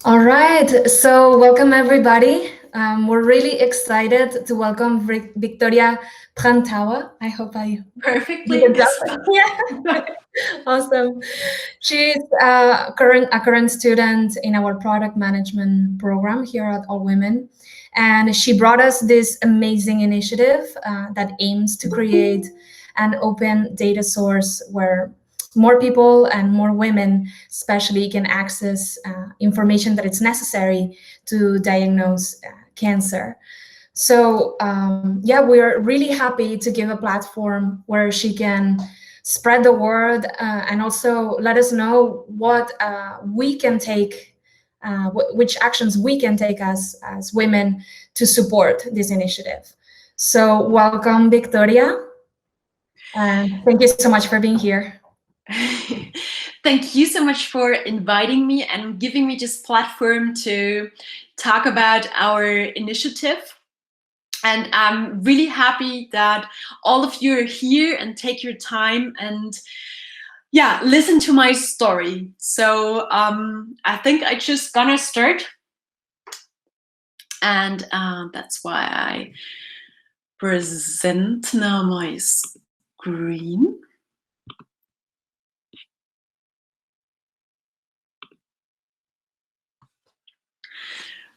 All right, so welcome everybody. We're really excited to welcome Viktoria Prantauer. I hope I did Perfectly. a Yes. job. Yeah, awesome. She's a current student in our product management program here at All Women, and she brought us this amazing initiative that aims to create an open data source where more people and more women especially can access information that is necessary to diagnose cancer. So yeah, we're really happy to give a platform where she can spread the word and also let us know what we can take, which actions we can take as women to support this initiative. So welcome, Victoria, and thank you so much for being here. Thank you so much for inviting me and giving me this platform to talk about our initiative. And I'm really happy that all of you are here and take your time and listen to my story. So I think I just gonna start. And that's why I present now my screen.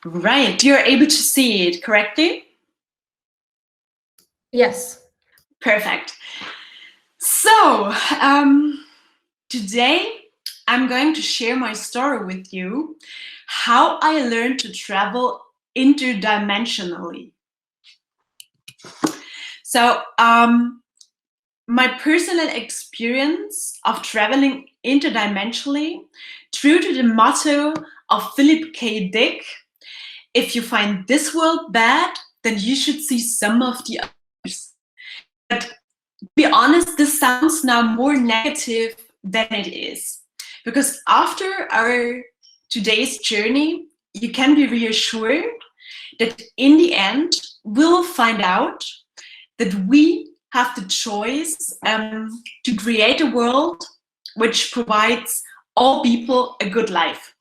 Right, you're able to see it correctly? Yes. Perfect. So, today I'm going to share my story with you, how I learned to travel interdimensionally. So, my personal experience of traveling interdimensionally, true to the motto of Philip K. Dick, if you find this world bad, then you should see some of the others. But to be honest, this sounds now more negative than it is. Because after our today's journey, you can be reassured that in the end, we'll find out that we have the choice to create a world which provides all people a good life.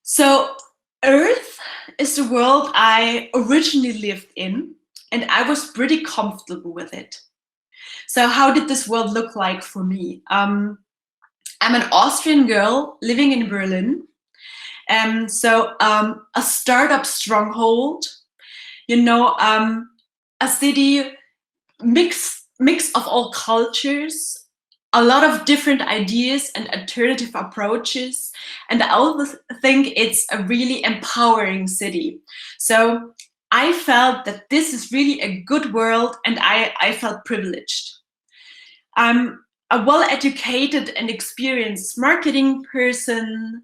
So Earth is the world I originally lived in, and I was pretty comfortable with it. So how did this world look like for me? I'm an Austrian girl living in Berlin. A startup stronghold, a city mix of all cultures, a lot of different ideas and alternative approaches. And I always think it's a really empowering city. So I felt that this is really a good world, and I felt privileged. I'm a well-educated and experienced marketing person.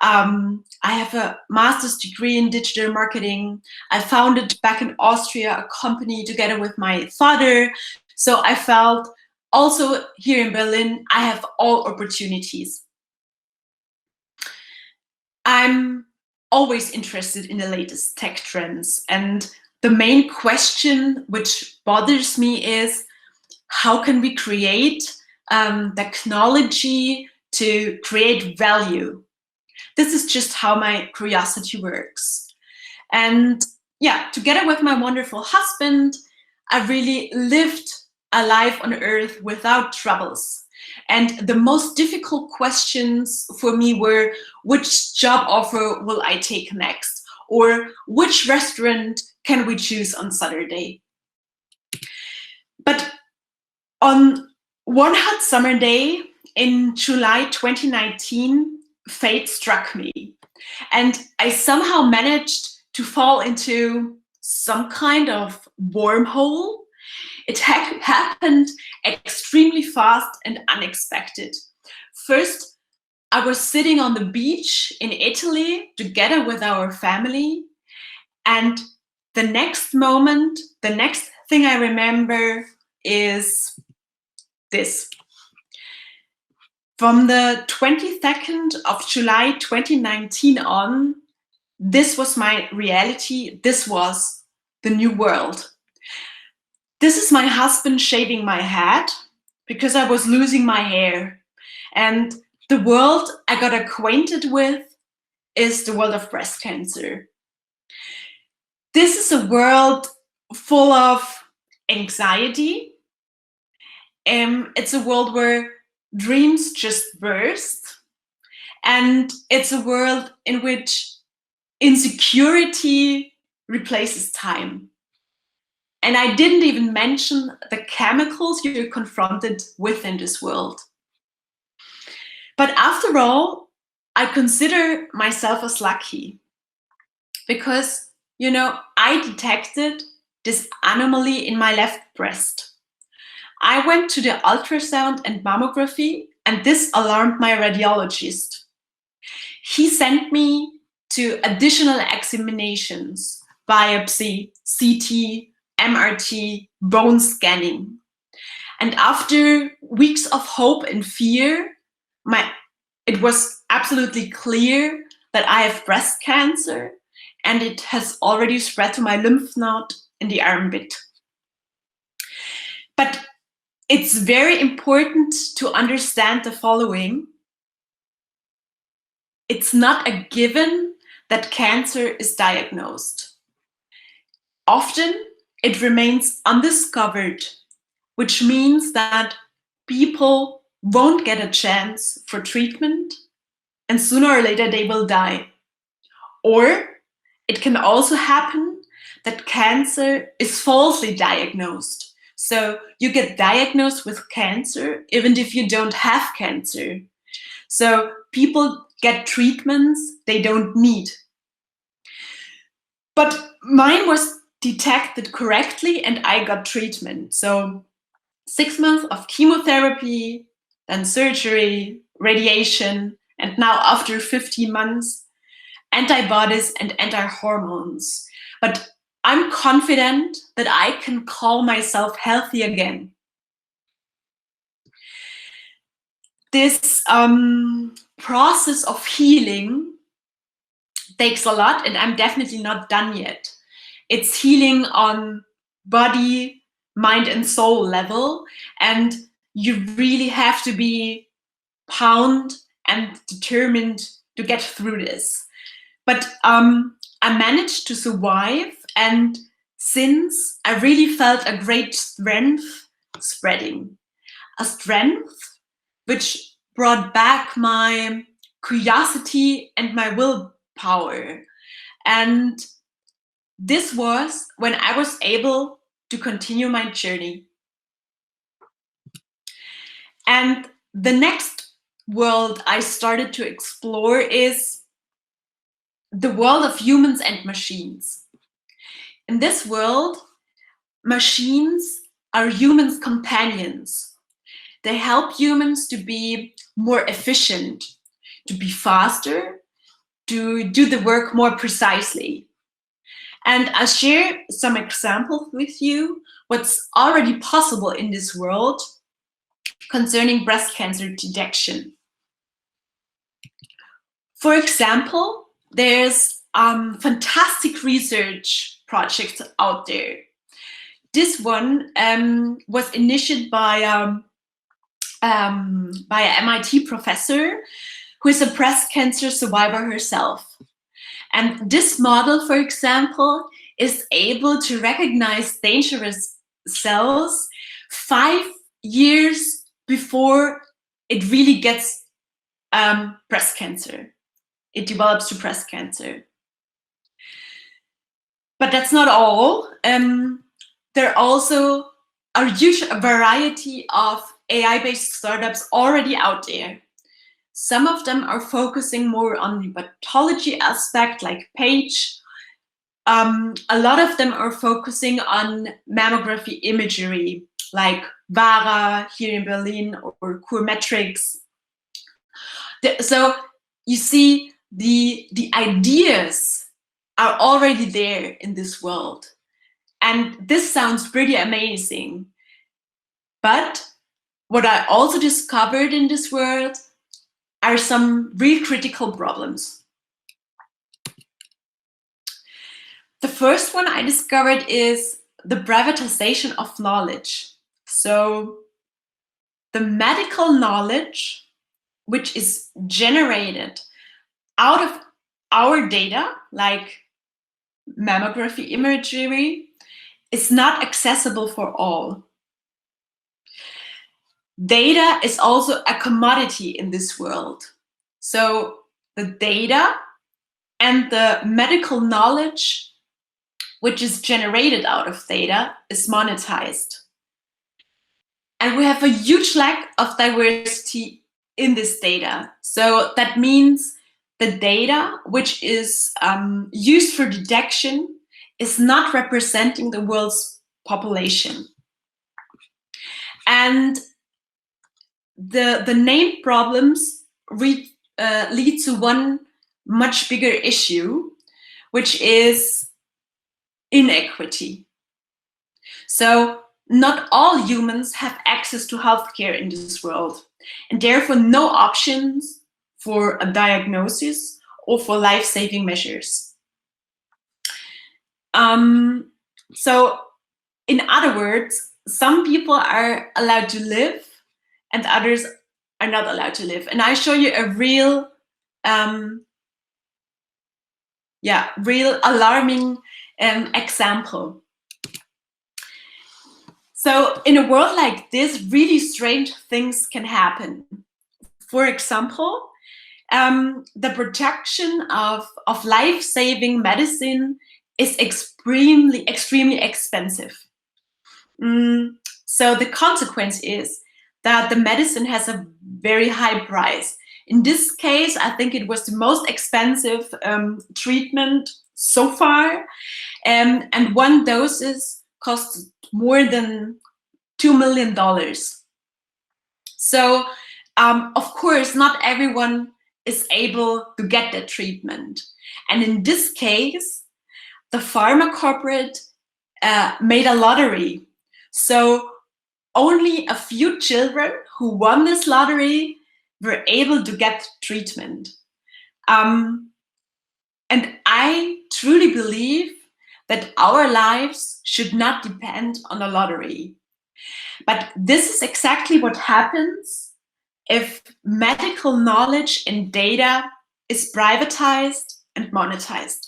I have a master's degree in digital marketing. I founded back in Austria a company together with my father. So I felt also here in Berlin, I have all opportunities. I'm always interested in the latest tech trends. And the main question which bothers me is, how can we create technology to create value? This is just how my curiosity works. And yeah, together with my wonderful husband, I really lived a life on Earth without troubles. And the most difficult questions for me were, which job offer will I take next? Or which restaurant can we choose on Saturday? But on one hot summer day in July 2019, fate struck me. And I somehow managed to fall into some kind of wormhole. It happened extremely fast and unexpected. First, I was sitting on the beach in Italy together with our family. And the next moment, the next thing I remember is this. From the 22nd of July 2019 on, this was my reality. This was the new world. This is my husband shaving my head because I was losing my hair. And the world I got acquainted with is the world of breast cancer. This is a world full of anxiety. It's a world where dreams just burst. And it's a world in which insecurity replaces time. And I didn't even mention the chemicals you're confronted with in this world. But after all, I consider myself as lucky because, you know, I detected this anomaly in my left breast. I went to the ultrasound and mammography, and this alarmed my radiologist. He sent me to additional examinations, biopsy, CT, MRT, bone scanning. And after weeks of hope and fear, it was absolutely clear that I have breast cancer, and it has already spread to my lymph node in the armpit. But it's very important to understand the following. It's not a given that cancer is diagnosed. Often it remains undiscovered, which means that people won't get a chance for treatment, and sooner or later they will die. Or it can also happen that cancer is falsely diagnosed. So you get diagnosed with cancer even if you don't have cancer. So people get treatments they don't need. But mine was detected correctly and I got treatment. So 6 months of chemotherapy, then surgery, radiation, and now after 15 months, antibodies and anti-hormones. But I'm confident that I can call myself healthy again. This process of healing takes a lot, and I'm definitely not done yet. It's healing on body, mind, and soul level, and you really have to be bound and determined to get through this. But I managed to survive, and since I really felt a great strength spreading, a strength which brought back my curiosity and my willpower. And this was when I was able to continue my journey. And the next world I started to explore is the world of humans and machines. In this world, machines are humans' companions. They help humans to be more efficient, to be faster, to do the work more precisely. And I'll share some examples with you what's already possible in this world concerning breast cancer detection. For example, there's fantastic research projects out there. This one was initiated by an MIT professor who is a breast cancer survivor herself. And this model, for example, is able to recognize dangerous cells 5 years before it really gets breast cancer. It develops to breast cancer. But that's not all. There are also a huge variety of AI-based startups already out there. Some of them are focusing more on the pathology aspect, like Page. A lot of them are focusing on mammography imagery, like VARA here in Berlin or Curmetrics. So you see, the ideas are already there in this world. And this sounds pretty amazing. But what I also discovered in this world are some real critical problems. The first one I discovered is the privatization of knowledge. So the medical knowledge which is generated out of our data, like mammography imagery, is not accessible for all. Data is also a commodity in this world. So the data and the medical knowledge which is generated out of data is monetized. And we have a huge lack of diversity in this data. So that means the data which is used for detection is not representing the world's population. And the named problems lead to one much bigger issue, which is inequity. So not all humans have access to healthcare in this world, and therefore no options for a diagnosis or for life-saving measures. So in other words, some people are allowed to live and others are not allowed to live. And I show you a real alarming example. So in a world like this, really strange things can happen. For example, the production of life-saving medicine is extremely expensive. So the consequence is that the medicine has a very high price. In this case, I think it was the most expensive treatment so far, and one doses cost more than $2 million. So, of course, not everyone is able to get that treatment. And in this case, the pharma corporate made a lottery. So only a few children who won this lottery were able to get treatment. And I truly believe that our lives should not depend on a lottery. But this is exactly what happens if medical knowledge and data is privatized and monetized.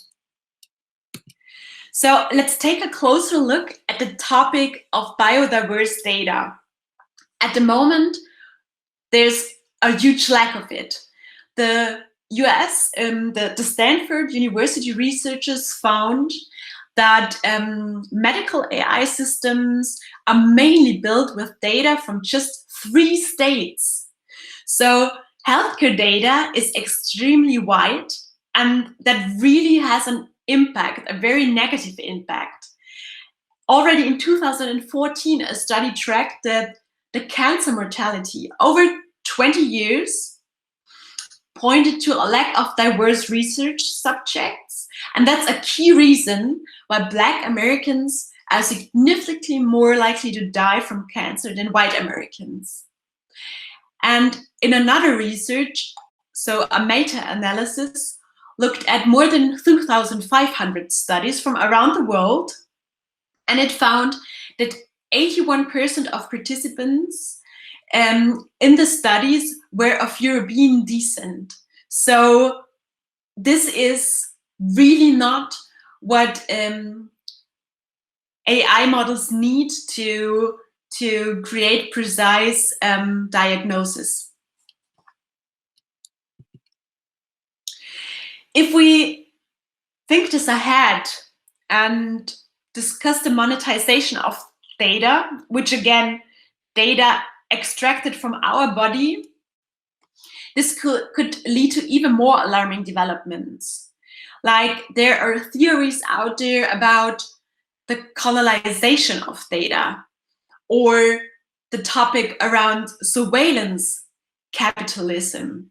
So let's take a closer look at the topic of biodiverse data. At the moment, there's a huge lack of it. The US, the Stanford University researchers found that medical AI systems are mainly built with data from just 3 states. So healthcare data is extremely wide, and that really has an impact, a very negative impact. Already in 2014, a study tracked that the cancer mortality over 20 years pointed to a lack of diverse research subjects. And that's a key reason why Black Americans are significantly more likely to die from cancer than white Americans. And in another research, so a meta-analysis, looked at more than 2,500 studies from around the world, and it found that 81% of participants in the studies were of European descent. So this is really not what AI models need to create precise diagnosis. If we think this ahead and discuss the monetization of data, which again, data extracted from our body, this could lead to even more alarming developments. Like there are theories out there about the colonization of data, or the topic around surveillance capitalism.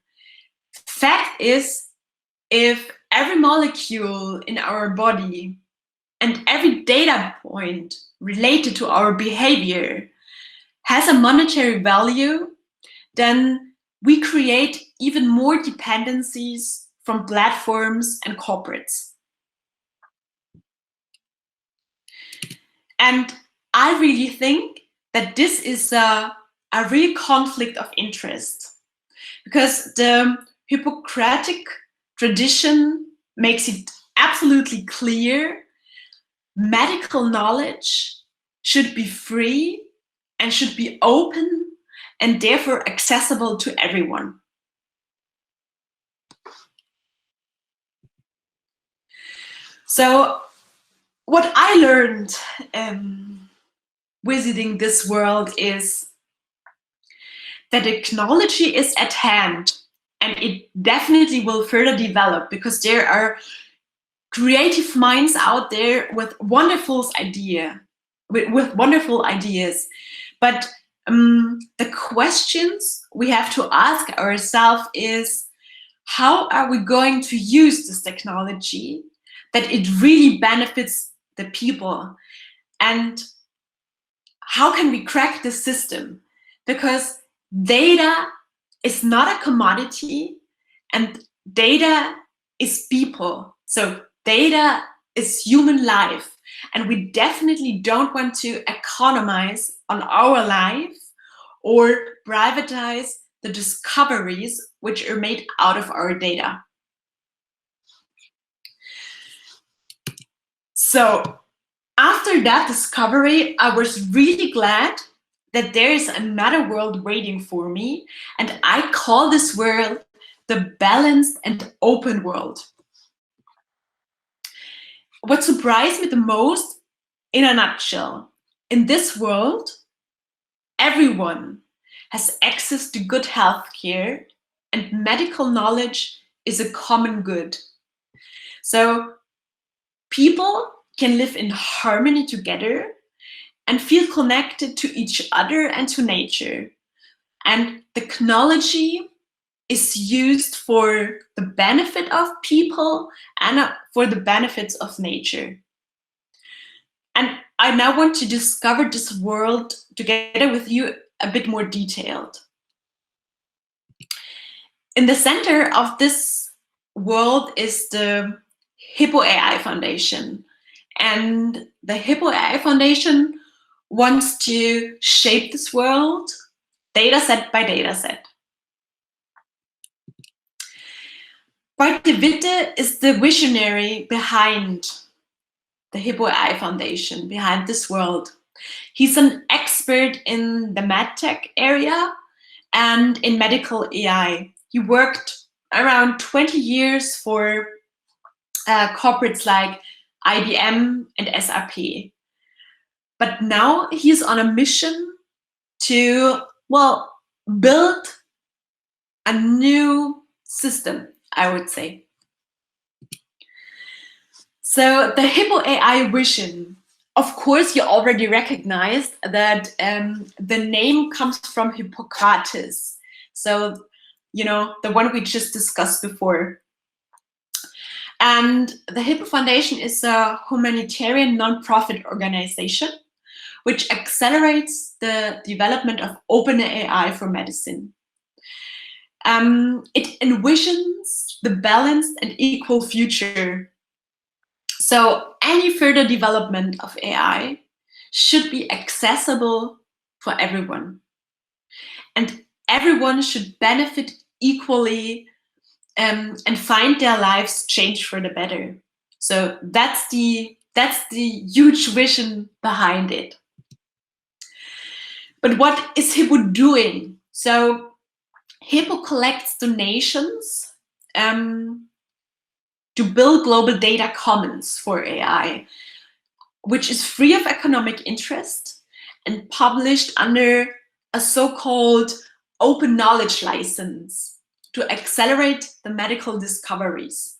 Fact is, if every molecule in our body and every data point related to our behavior has a monetary value, then we create even more dependencies from platforms and corporates. And I really think that this is a real conflict of interest. because the Hippocratic tradition makes it absolutely clear medical knowledge should be free and should be open and therefore accessible to everyone. So what I learned visiting this world is that technology is at hand, and it definitely will further develop because there are creative minds out there with wonderful ideas. But the questions we have to ask ourselves is, how are we going to use this technology that it really benefits the people? And how can we crack the system? Because data is not a commodity, and data is people. So data is human life, and we definitely don't want to economize on our life or privatize the discoveries which are made out of our data. So after that discovery, I was really glad that there is another world waiting for me, and I call this world the balanced and open world. What surprised me the most, in a nutshell, in this world, everyone has access to good healthcare, and medical knowledge is a common good. So people can live in harmony together and feel connected to each other and to nature. And technology is used for the benefit of people and for the benefits of nature. And I now want to discover this world together with you a bit more detailed. In the center of this world is the HIPPO.AI Foundation. And the HIPPO.AI Foundation wants to shape this world dataset by dataset. Bart de Witte is the visionary behind the HIPPO.AI Foundation, behind this world. He's an expert in the medtech area and in medical AI. He worked around 20 years for corporates like IBM and SAP. But now he's on a mission to, well, build a new system, I would say. So the HIPPO.AI Vision, of course, you already recognized that the name comes from Hippocrates. So, you know, the one we just discussed before. And the HIPPO Foundation is a humanitarian non-profit organization which accelerates the development of open AI for medicine. It envisions the balanced and equal future. So any further development of AI should be accessible for everyone. And everyone should benefit equally and find their lives change for the better. So that's the huge vision behind it. But what is HIPPO doing? So HIPPO collects donations to build global data commons for AI, which is free of economic interest and published under a so-called open knowledge license to accelerate the medical discoveries.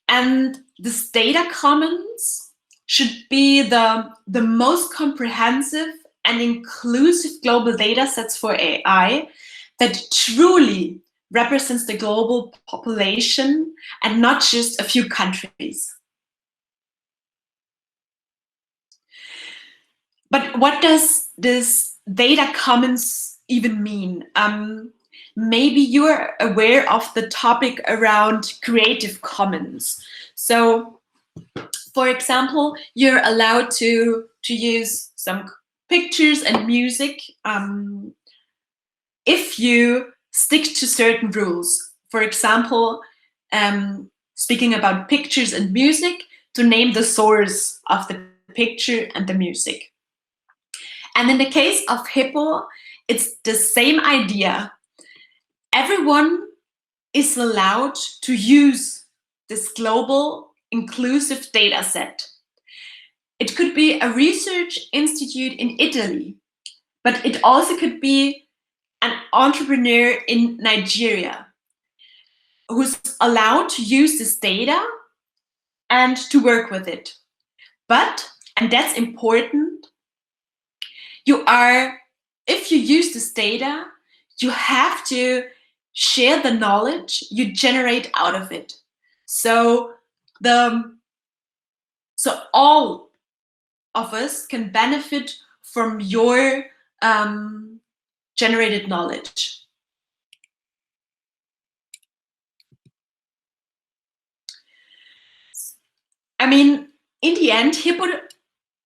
And this data commons should be the most comprehensive and inclusive global data sets for AI that truly represents the global population and not just a few countries. But what does this data commons even mean? Maybe you're aware of the topic around Creative Commons. So, for example, you're allowed to use some pictures and music if you stick to certain rules. For example, speaking about pictures and music, to name the source of the picture and the music. And in the case of Hippo, it's the same idea. Everyone is allowed to use this global inclusive data set. It could be a research institute in Italy, but it also could be an entrepreneur in Nigeria who's allowed to use this data and to work with it. But, and that's important, if you use this data, you have to share the knowledge you generate out of it. So all of us can benefit from your generated knowledge. I mean, in the end, Hippo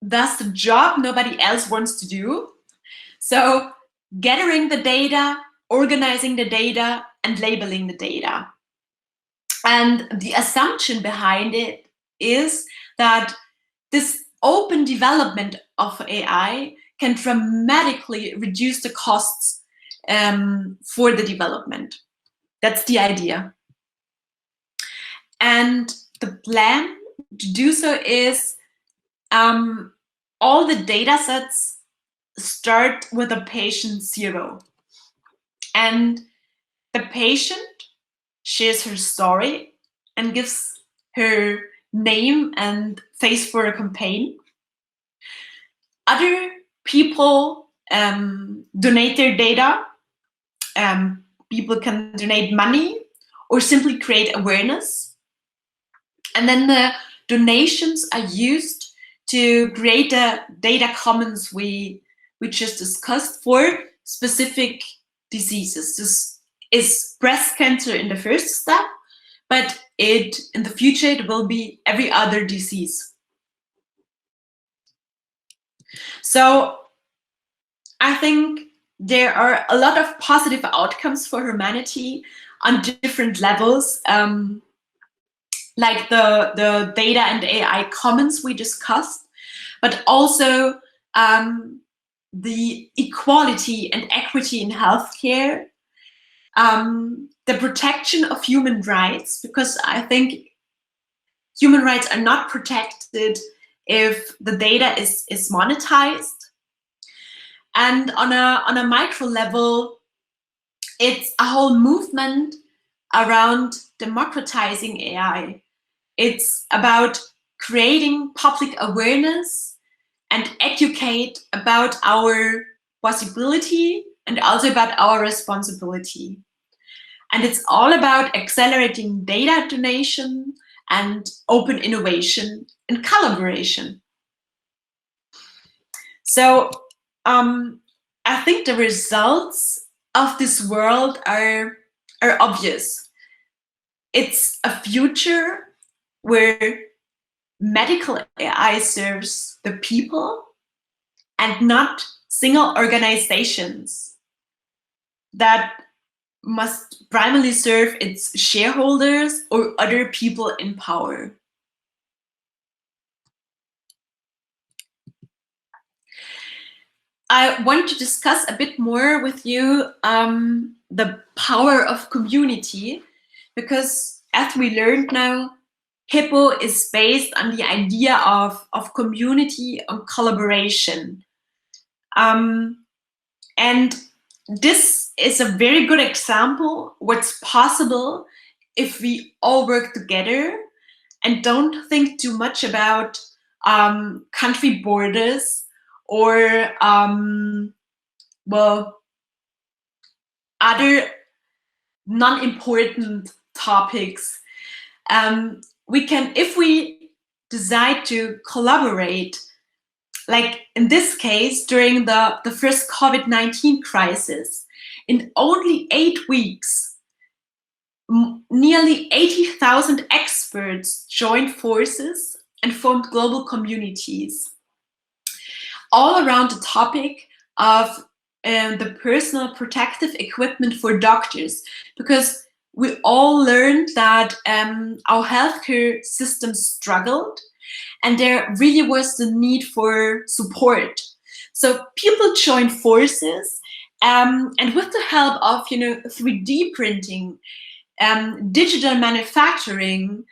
does the job nobody else wants to do. So gathering the data, organizing the data, and labeling the data. And the assumption behind it is that this open development of AI can dramatically reduce the costs for the development. That's the idea. And the plan to do so is all the data sets start with a patient 0. And the patient shares her story and gives her name and face for a campaign. Other people donate their data. People can donate money or simply create awareness. And then the donations are used to create the data commons we just discussed for specific diseases. This is breast cancer in the first step, but in the future it will be every other disease. So I think there are a lot of positive outcomes for humanity on different levels, like the data and AI commons we discussed, but also the equality and equity in healthcare, the protection of human rights, because I think human rights are not protected if the data is monetized. And on a micro level, it's a whole movement around democratizing AI. It's about creating public awareness and educate about our possibility and also about our responsibility. And it's all about accelerating data donation and open innovation and collaboration. So I think the results of this world are obvious. It's a future where medical AI serves the people and not single organizations that must primarily serve its shareholders or other people in power. I want to discuss a bit more with you the power of community, because as we learned now, Hippo is based on the idea of community and collaboration. And this is a very good example what's possible if we all work together and don't think too much about country borders or well, other non-important topics. We can, if we decide to collaborate, like in this case, during the first COVID-19 crisis, in only 8 weeks, nearly 80,000 experts joined forces and formed global communities all around the topic of the personal protective equipment for doctors, because we all learned that our healthcare system struggled and there really was the need for support. So people joined forces, and with the help of 3D printing, digital manufacturing,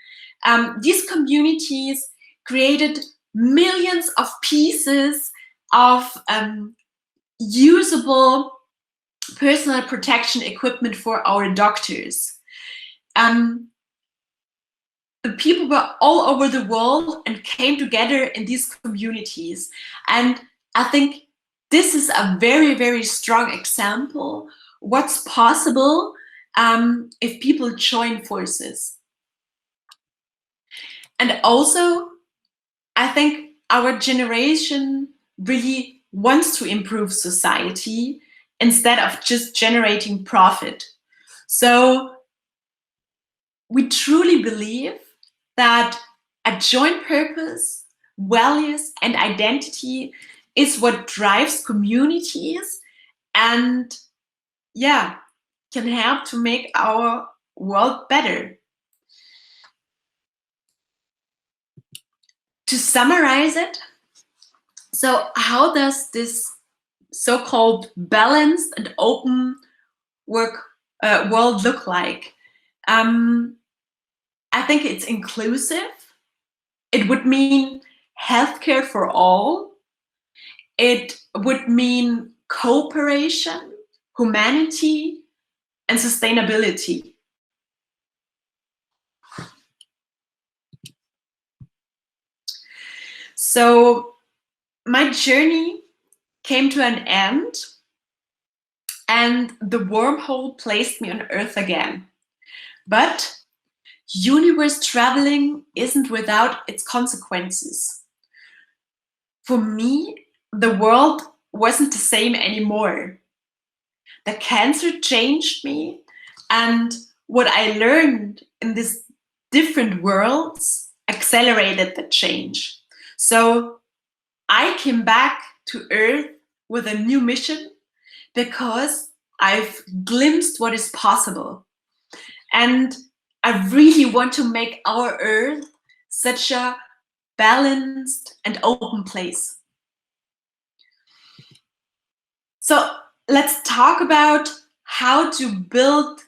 these communities created millions of pieces of usable personal protection equipment for our doctors. The people were all over the world and came together in these communities. And I think this is a very, very strong example what's possible if people join forces. And also, I think our generation really wants to improve society instead of just generating profit. So we truly believe that a joint purpose, values, and identity is what drives communities and, yeah, can help to make our world better. To summarize it, so how does this so-called balanced and open world look like? I think it's inclusive. It would mean healthcare for all. It would mean cooperation, humanity, and sustainability. So my journey came to an end, and the wormhole placed me on Earth again. But universe traveling isn't without its consequences. For me, the world wasn't the same anymore. The cancer changed me, and what I learned in these different worlds accelerated the change. So I came back to Earth with a new mission because I've glimpsed what is possible. And I really want to make our Earth such a balanced and open place. So let's talk about how to build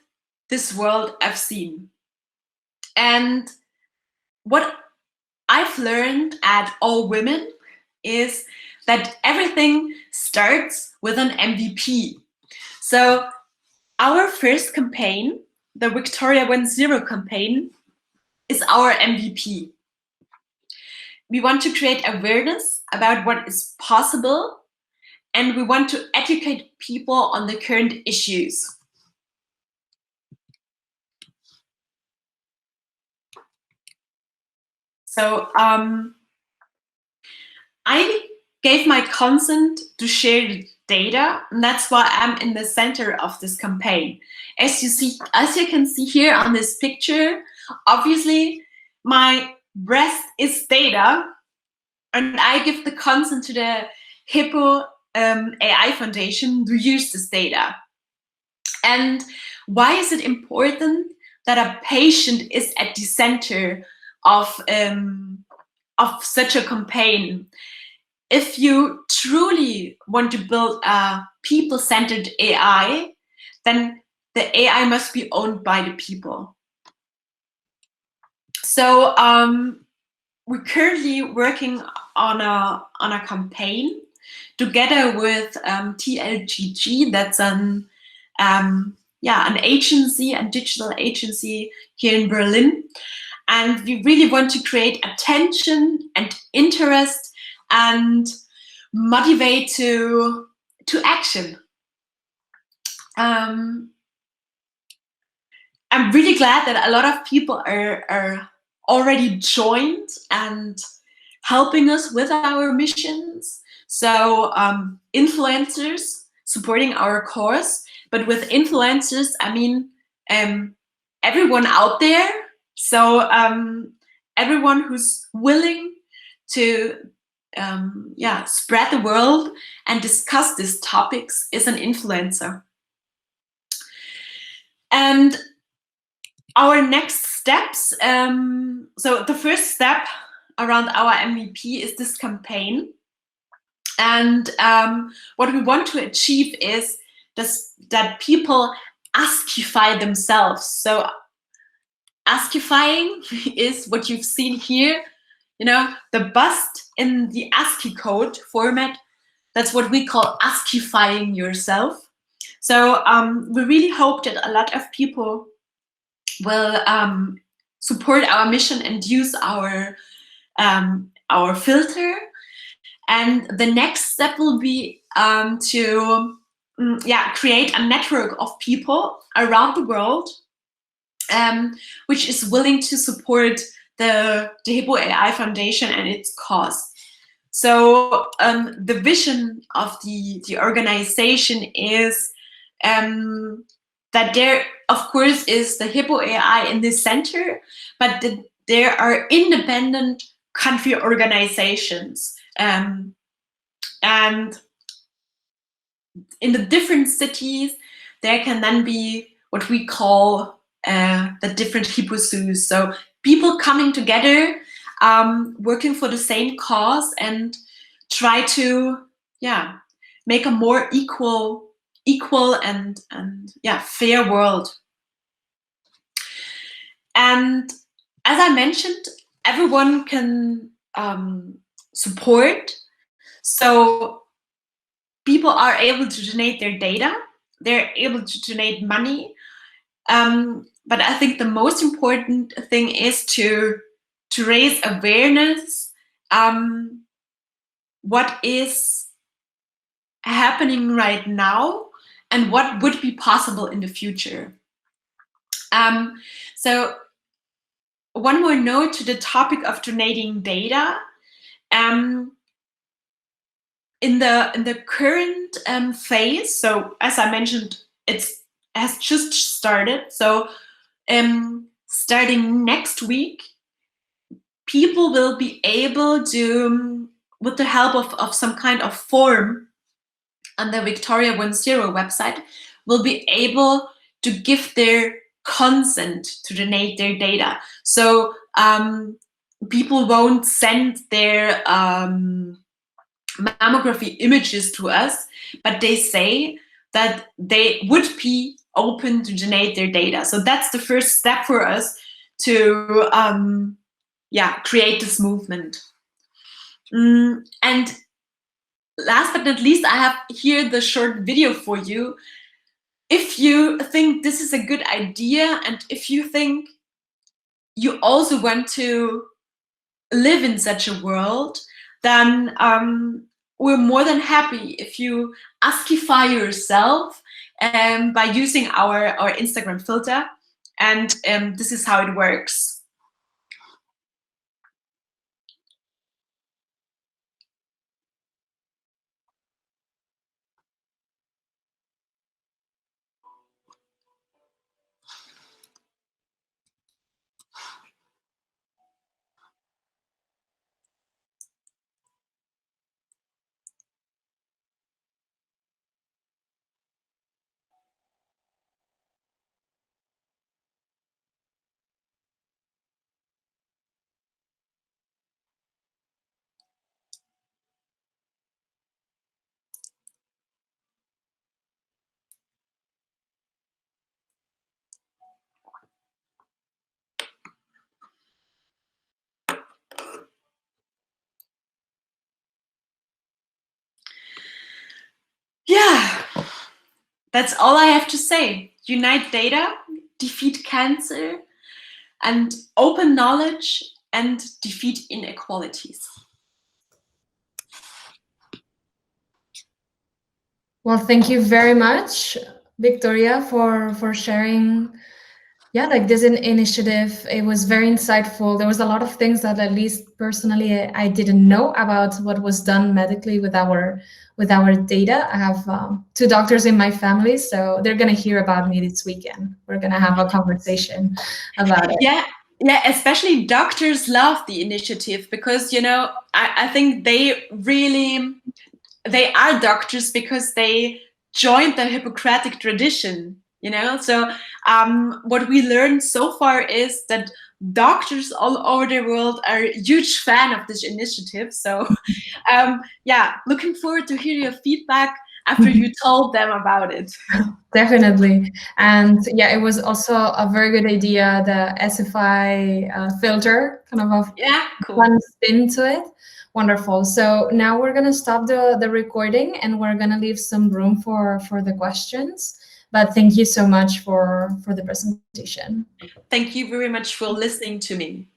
this world I've seen. And what I've learned at All Women is that everything starts with an MVP. So our first campaign, the Viktoria 1.0 campaign, is our MVP. We want to create awareness about what is possible, and we want to educate people on the current issues. So I gave my consent to share the data, and that's why I'm in the center of this campaign. As you can see here on this picture, obviously my breast is data, and I give the consent to the HIPPO.AI Foundation to use this data. And why is it important that a patient is at the center of such a campaign? If you truly want to build a people-centered AI, then the AI must be owned by the people. So we're currently working on a campaign together with TLGG. That's an agency, a digital agency here in Berlin, and we really want to create attention and interest and motivate to action. I'm really glad that a lot of people are already joined and helping us with our missions. So influencers supporting our cause, but with influencers, I mean everyone out there. So everyone who's willing to spread the world and discuss these topics is an influencer. And our next steps, so the first step around our MVP is this campaign. And what we want to achieve is that people askify themselves. So askifying is what you've seen here, you know, the bust in the ASCII code format. That's what we call askifying yourself. So we really hope that a lot of people will support our mission and use our filter. And the next step will be to create a network of people around the world which is willing to support the HIPPO AI Foundation and its cause. So the vision of the organization is that there, of course, is the HIPPO AI in the center, but that there are independent country organizations. And in the different cities, there can then be what we call the different hippozoos. So people coming together, working for the same cause and try to make a more equal and fair world. And as I mentioned, everyone can support. So people are able to donate their data, they're able to donate money. But I think the most important thing is to raise awareness what is happening right now and what would be possible in the future. So one more note to the topic of donating data. In the current phase, so as I mentioned, it has just started. So starting next week, people will be able to, with the help of some kind of form on the Viktoria 10 website, will be able to give their consent to donate their data. So people won't send their mammography images to us, but they say that they would be open to donate their data. So that's the first step for us to create this movement. And last but not least, I have here the short video for you. If you think this is a good idea, and if you think you also want to live in such a world, then we're more than happy if you askify yourself by using our Instagram filter. And this is how it works. Yeah, that's all I have to say. Unite data, defeat cancer, and open knowledge, and defeat inequalities. Well, thank you very much, Victoria, for sharing. Yeah, like this initiative, it was very insightful. There was a lot of things that, at least personally, I didn't know about what was done medically with our data. I have 2 doctors in my family, so they're gonna hear about me this weekend. We're gonna have a conversation about it. Yeah, Yeah, especially doctors love the initiative because, you know, I think they are doctors because they joined the Hippocratic tradition, you know. So what we learned so far is that doctors all over the world are a huge fan of this initiative. So yeah, looking forward to hear your feedback after you told them about it. Definitely. And yeah, it was also a very good idea, the SFI filter, kind of a Yeah, cool. fun spin to it. Wonderful. So now we're going to stop the recording and we're going to leave some room for the questions. But thank you so much for the presentation. Thank you very much for listening to me.